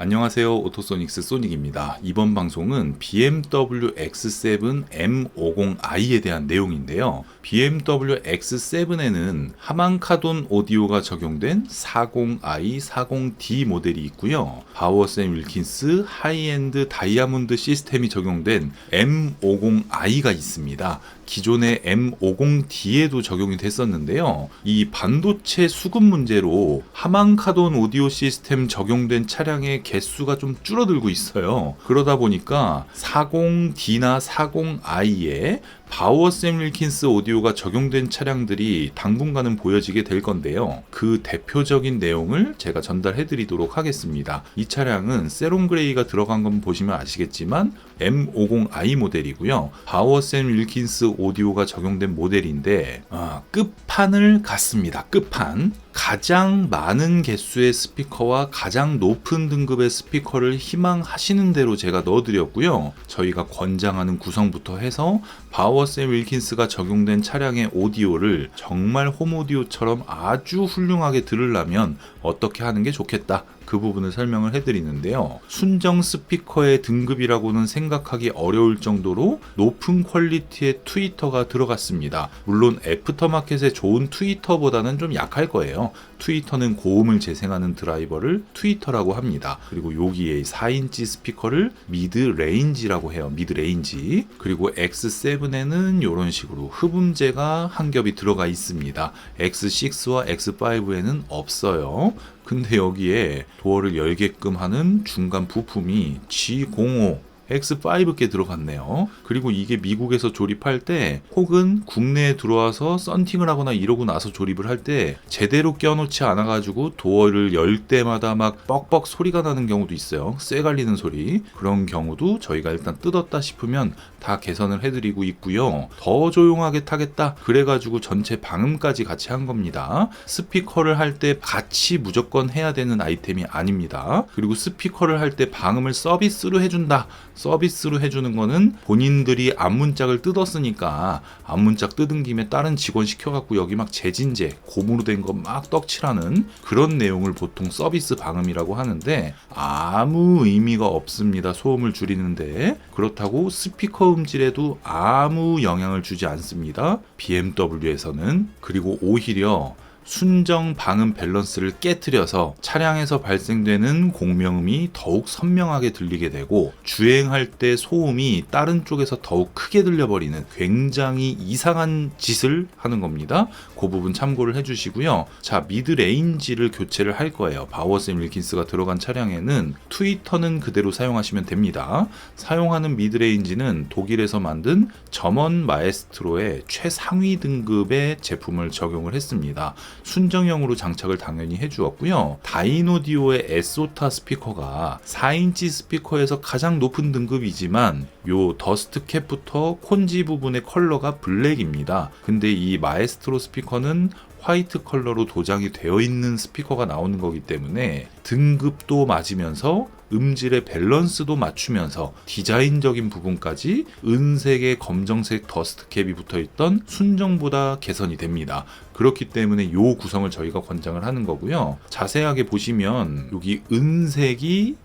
안녕하세요. 오토소닉스 소닉입니다. 이번 방송은 BMW X7 M50i에 대한 내용인데요. BMW X7에는 하만카돈 오디오가 적용된 40i, 40D 모델이 있고요. 바우어샘 윌킨스 하이엔드 다이아몬드 시스템이 적용된 M50i가 있습니다. 기존의 M50D에도 적용이 됐었는데요. 이 반도체 수급 문제로 하만카돈 오디오 시스템 적용된 차량의 개수가 좀 줄어들고 있어요. 그러다 보니까 40D나 40i에 바우어샘 윌킨스 오디오가 적용된 차량들이 당분간은 보여지게 될 건데요. 그 대표적인 내용을 제가 전달해 드리도록 하겠습니다. 이 차량은 세론 그레이가 들어간 건 보시면 아시겠지만 M50i 모델이고요. 바우어샘 윌킨스 오디오가 적용된 모델인데 끝판을 갔습니다. 끝판. 가장 많은 개수의 스피커와 가장 높은 등급의 스피커를 희망하시는 대로 제가 넣어드렸고요. 저희가 권장하는 구성부터 해서 바우어샘 윌킨스가 적용된 차량의 오디오를 정말 홈오디오처럼 아주 훌륭하게 들으려면 어떻게 하는 게 좋겠다. 그 부분을 설명을 해드리는데요. 순정 스피커의 등급이라고는 생각하기 어려울 정도로 높은 퀄리티의 트위터가 들어갔습니다. 물론 애프터마켓의 좋은 트위터보다는 좀 약할 거예요. 트위터는 고음을 재생하는 드라이버를 트위터라고 합니다. 그리고 여기에 4인치 스피커를 미드 레인지라고 해요. 미드 레인지. 그리고 X7에는 이런 식으로 흡음재가 한 겹이 들어가 있습니다. X6와 X5에는 없어요. 근데 여기에 도어를 열게끔 하는 중간 부품이 G05 X5께 들어갔네요. 그리고 이게 미국에서 조립할 때 혹은 국내에 들어와서 썬팅을 하거나 이러고 나서 조립을 할 때 제대로 껴놓지 않아가지고 도어를 열 때마다 막 뻑뻑 소리가 나는 경우도 있어요. 쇠 갈리는 소리. 그런 경우도 저희가 일단 뜯었다 싶으면 다 개선을 해드리고 있고요. 더 조용하게 타겠다. 그래가지고 전체 방음까지 같이 한 겁니다. 스피커를 할 때 같이 무조건 해야 되는 아이템이 아닙니다. 그리고 스피커를 할 때 방음을 서비스로 해준다. 서비스로 해주는 거는 본인들이 앞문짝을 뜯었으니까 앞문짝 뜯은 김에 다른 직원 시켜갖고 여기 막 재진제, 고무로 된 거 막 떡칠하는 그런 내용을 보통 서비스 방음이라고 하는데 아무 의미가 없습니다. 소음을 줄이는데. 그렇다고 스피커 음질에도 아무 영향을 주지 않습니다. BMW에서는. 그리고 오히려 순정 방음 밸런스를 깨트려서 차량에서 발생되는 공명음이 더욱 선명하게 들리게 되고 주행할 때 소음이 다른 쪽에서 더욱 크게 들려버리는 굉장히 이상한 짓을 하는 겁니다. 그 부분 참고를 해주시고요. 자, 미드 레인지를 교체를 할 거예요. 바우어샘 윌킨스가 들어간 차량에는 트위터는 그대로 사용하시면 됩니다. 사용하는 미드 레인지는 독일에서 만든 점원 마에스트로의 최상위 등급의 제품을 적용을 했습니다. 순정형으로 장착을 당연히 해주었고요. 다이노디오의 에소타 스피커가 4인치 스피커에서 가장 높은 등급이지만 요 더스트 캡부터 콘지 부분의 컬러가 블랙입니다. 근데 이 마에스트로 스피커는 화이트 컬러로 도장이 되어 있는 스피커가 나오는 거기 때문에 등급도 맞으면서 음질의 밸런스도 맞추면서 디자인적인 부분까지 은색의 검정색 더스트 캡이 붙어있던 순정보다 개선이 됩니다. 그렇기 때문에 이 구성을 저희가 권장을 하는 거고요. 자세하게 보시면 여기 은색이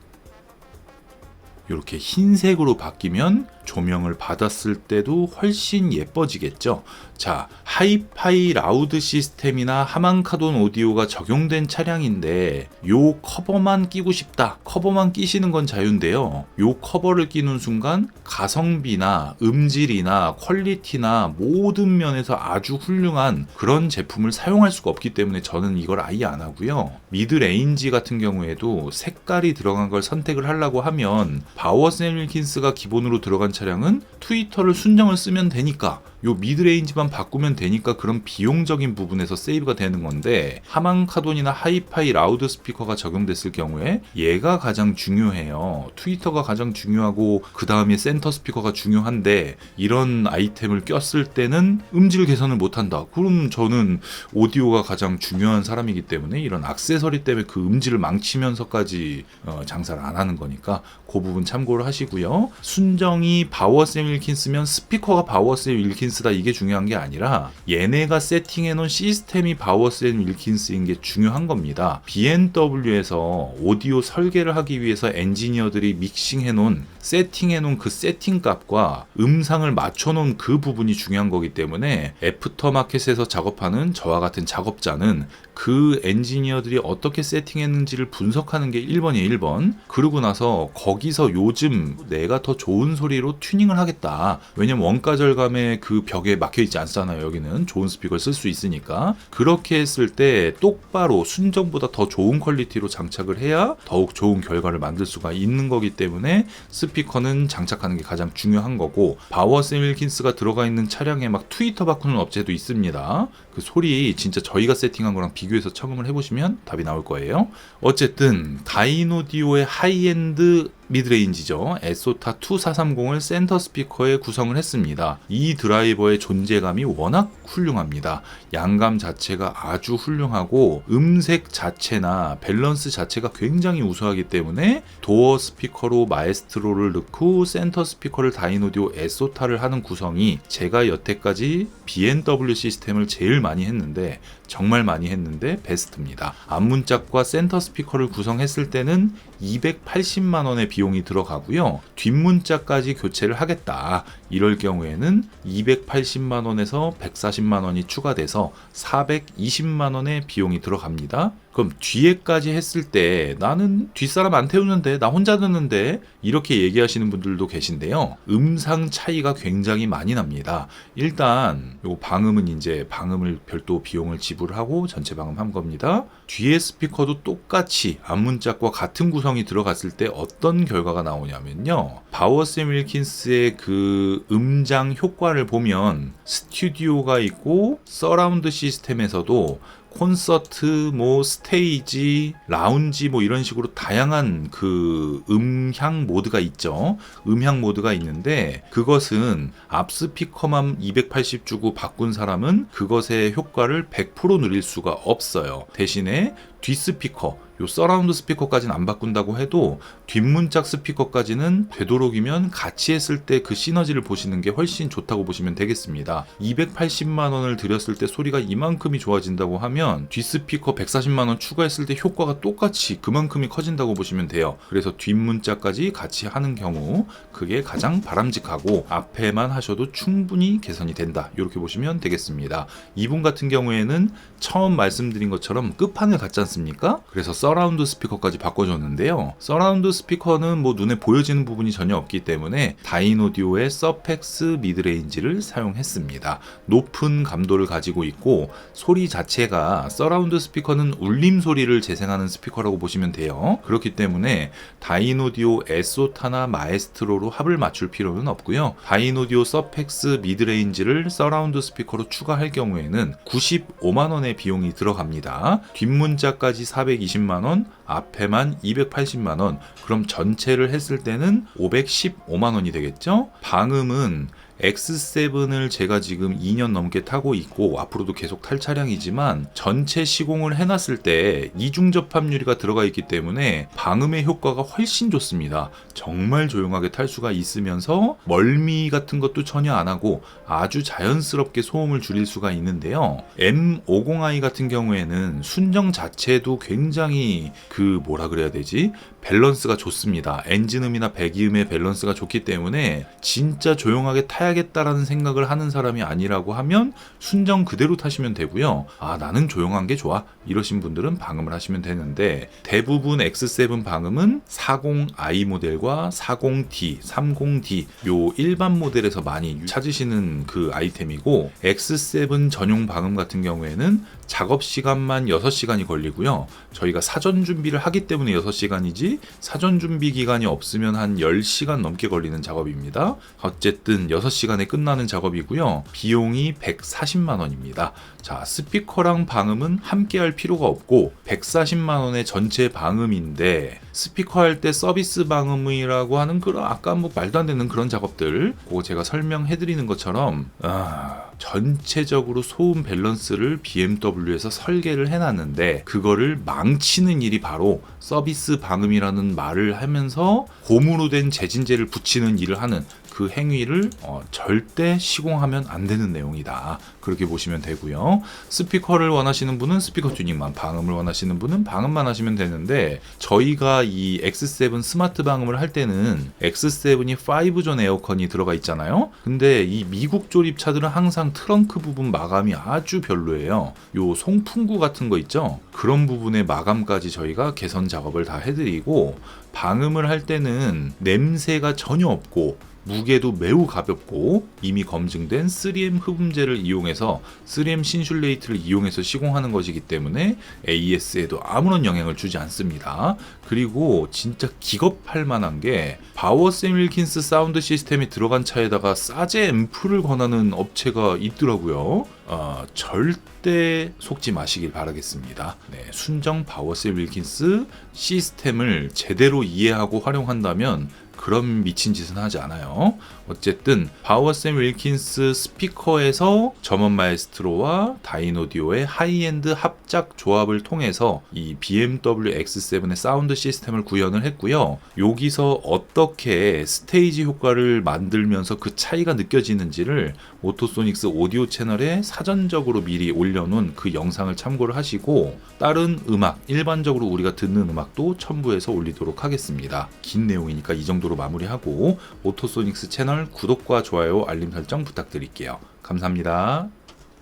이렇게 흰색으로 바뀌면 조명을 받았을 때도 훨씬 예뻐지겠죠. 자, 하이파이 라우드 시스템이나 하만카돈 오디오가 적용된 차량인데 요 커버만 끼고 싶다. 커버만 끼시는 건 자유인데요. 요 커버를 끼는 순간 가성비나 음질이나 퀄리티나 모든 면에서 아주 훌륭한 그런 제품을 사용할 수가 없기 때문에 저는 이걸 아예 안 하고요. 미드 레인지 같은 경우에도 색깔이 들어간 걸 선택을 하려고 하면 바우어샘 윌킨스가 기본으로 들어간 차량은 트위터를 순정을 쓰면 되니까 요 미드레인지만 바꾸면 되니까 그런 비용적인 부분에서 세이브가 되는 건데 하만카돈이나 하이파이 라우드 스피커가 적용됐을 경우에 얘가 가장 중요해요. 트위터가 가장 중요하고 그 다음에 센터 스피커가 중요한데 이런 아이템을 꼈을 때는 음질 개선을 못한다. 그럼 저는 오디오가 가장 중요한 사람이기 때문에 이런 액세서리 때문에 그 음질을 망치면서까지 장사를 안 하는 거니까 그 부분 참고를 하시고요. 순정이 바우어샘 윌킨스면 스피커가 바우어샘 윌킨스 윌킨스다 이게 중요한 게 아니라 얘네가 세팅해 놓은 시스템이 바워스 앤 윌킨스인 게 중요한 겁니다. BMW에서 오디오 설계를 하기 위해서 엔지니어들이 믹싱해 놓은 세팅해 놓은 그 세팅 값과 음상을 맞춰 놓은 그 부분이 중요한 거기 때문에 애프터마켓에서 작업하는 저와 같은 작업자는 그 엔지니어들이 어떻게 세팅했는지를 분석하는 게 1번이에요. 1번. 그러고 나서 거기서 요즘 내가 더 좋은 소리로 튜닝을 하겠다. 왜냐면 원가 절감의 그 벽에 막혀있지 않잖아요. 여기는 좋은 스피커를 쓸 수 있으니까. 그렇게 했을 때 똑바로 순정보다 더 좋은 퀄리티로 장착을 해야 더욱 좋은 결과를 만들 수가 있는 거기 때문에 스피커는 장착하는 게 가장 중요한 거고, 바워스 앤 윌킨스가 들어가 있는 차량에 막 트위터 바꾸는 업체도 있습니다. 그 소리 진짜 저희가 세팅한 거랑 비교해서 청음을 해보시면 답이 나올 거예요. 어쨌든 다이노디오의 하이엔드 미드레인지죠. 에소타 2430을 센터 스피커에 구성을 했습니다. 이 드라이버의 존재감이 워낙 훌륭합니다. 양감 자체가 아주 훌륭하고 음색 자체나 밸런스 자체가 굉장히 우수하기 때문에 도어 스피커로 마에스트로를 넣고 센터 스피커를 다이노디오 에소타를 하는 구성이 제가 여태까지 BMW 시스템을 제일 많이 했는데, 정말 많이 했는데 베스트입니다. 앞문짝과 센터 스피커를 구성했을 때는 280만 원의 비용이 들어가고요. 뒷문짝까지 교체를 하겠다. 이럴 경우에는 280만 원에서 140만 원이 추가돼서 420만 원의 비용이 들어갑니다. 그럼 뒤에까지 했을 때 나는 뒷사람 안 태우는데 나 혼자 듣는데 이렇게 얘기하시는 분들도 계신데요. 음상 차이가 굉장히 많이 납니다. 일단 요 방음은 이제 방음을 별도 비용을 지불하고 전체 방음한 겁니다. 뒤에 스피커도 똑같이 앞문짝과 같은 구성이 들어갔을 때 어떤 결과가 나오냐면요. 바워스 앤 윌킨스의 그 음장 효과를 보면 스튜디오가 있고 서라운드 시스템에서도 콘서트, 스테이지, 라운지 이런 식으로 다양한 그 음향 모드가 있죠. 음향 모드가 있는데 그것은 앞 스피커만 280 주고 바꾼 사람은 그것의 효과를 100% 누릴 수가 없어요. 대신에 뒷 스피커, 요 서라운드 스피커까지는 안 바꾼다고 해도 뒷문짝 스피커까지는 되도록이면 같이 했을 때 그 시너지를 보시는 게 훨씬 좋다고 보시면 되겠습니다. 280만 원을 들였을 때 소리가 이만큼이 좋아진다고 하면 뒷 스피커 140만 원 추가했을 때 효과가 똑같이 그만큼이 커진다고 보시면 돼요. 그래서 뒷문짝까지 같이 하는 경우 그게 가장 바람직하고 앞에만 하셔도 충분히 개선이 된다. 이렇게 보시면 되겠습니다. 이분 같은 경우에는 처음 말씀드린 것처럼 끝판을 갔지 않습니까? 그래서 서라운드 스피커까지 바꿔줬는데요. 서라운드 스피커는 눈에 보여지는 부분이 전혀 없기 때문에 다이노디오의 서펙스 미드레인지를 사용했습니다. 높은 감도를 가지고 있고 소리 자체가 서라운드 스피커는 울림 소리를 재생하는 스피커라고 보시면 돼요. 그렇기 때문에 다이노디오 에소타나 마에스트로로 합을 맞출 필요는 없고요. 다이노디오 서펙스 미드레인지를 서라운드 스피커로 추가할 경우에는 95만 원의 비용이 들어갑니다. 뒷문짝까지 420만 원, 앞에만 280만 원. 그럼 전체를 했을 때는 515만 원이 되겠죠? 방음은 X7을 제가 지금 2년 넘게 타고 있고 앞으로도 계속 탈 차량이지만 전체 시공을 해놨을 때 이중 접합 유리가 들어가 있기 때문에 방음의 효과가 훨씬 좋습니다. 정말 조용하게 탈 수가 있으면서 멀미 같은 것도 전혀 안 하고 아주 자연스럽게 소음을 줄일 수가 있는데요. M50i 같은 경우에는 순정 자체도 굉장히 밸런스가 좋습니다. 엔진음이나 배기음의 밸런스가 좋기 때문에 진짜 조용하게 타야겠다라는 생각을 하는 사람이 아니라고 하면 순정 그대로 타시면 되고요. 나는 조용한 게 좋아 이러신 분들은 방음을 하시면 되는데 대부분 X7 방음은 40i 모델과 40D, 30D 요 일반 모델에서 많이 찾으시는 그 아이템이고, X7 전용 방음 같은 경우에는 작업 시간만 6시간이 걸리고요. 저희가 사전 준비를 하기 때문에 6시간이지 사전 준비 기간이 없으면 한 10시간 넘게 걸리는 작업입니다. 어쨌든 6시간에 끝나는 작업이고요. 비용이 140만 원입니다. 자, 스피커랑 방음은 함께 할 필요가 없고 140만 원의 전체 방음인데 스피커 할 때 서비스 방음이라고 하는 그런 아까 말도 안 되는 그런 작업들 그거 제가 설명해 드리는 것처럼 전체적으로 소음 밸런스를 BMW에서 설계를 해놨는데 그거를 망치는 일이 바로 서비스 방음이라는 말을 하면서 고무로 된 재진제를 붙이는 일을 하는 그 행위를 절대 시공하면 안 되는 내용이다. 그렇게 보시면 되고요. 스피커를 원하시는 분은 스피커 튜닝만, 방음을 원하시는 분은 방음만 하시면 되는데, 저희가 이 X7 스마트 방음을 할 때는 X7이 5존 에어컨이 들어가 있잖아요. 근데 이 미국 조립차들은 항상 트렁크 부분 마감이 아주 별로예요. 요 송풍구 같은 거 있죠? 그런 부분의 마감까지 저희가 개선 작업을 다 해드리고, 방음을 할 때는 냄새가 전혀 없고 무게도 매우 가볍고 이미 검증된 3M 흡음재를 이용해서 3M 신슐레이트를 이용해서 시공하는 것이기 때문에 AS에도 아무런 영향을 주지 않습니다. 그리고 진짜 기겁할 만한 게 바워샘 윌킨스 사운드 시스템이 들어간 차에다가 사제 앰프를 권하는 업체가 있더라고요. 절대 속지 마시길 바라겠습니다. 네, 순정 바워샘 윌킨스 시스템을 제대로 이해하고 활용한다면 그런 미친 짓은 하지 않아요. 어쨌든 바워샘 윌킨스 스피커에서 점원 마에스트로와 다인오디오의 하이엔드 합작 조합을 통해서 이 BMW X7의 사운드 시스템을 구현을 했고요. 여기서 어떻게 스테이지 효과를 만들면서 그 차이가 느껴지는지를 오토소닉스 오디오 채널에 사전적으로 미리 올려놓은 그 영상을 참고를 하시고, 다른 음악, 일반적으로 우리가 듣는 음악도 첨부해서 올리도록 하겠습니다. 긴 내용이니까 이 정도로 마무리하고 오토소닉스 채널 구독과 좋아요, 알림 설정 부탁드릴게요. 감사합니다.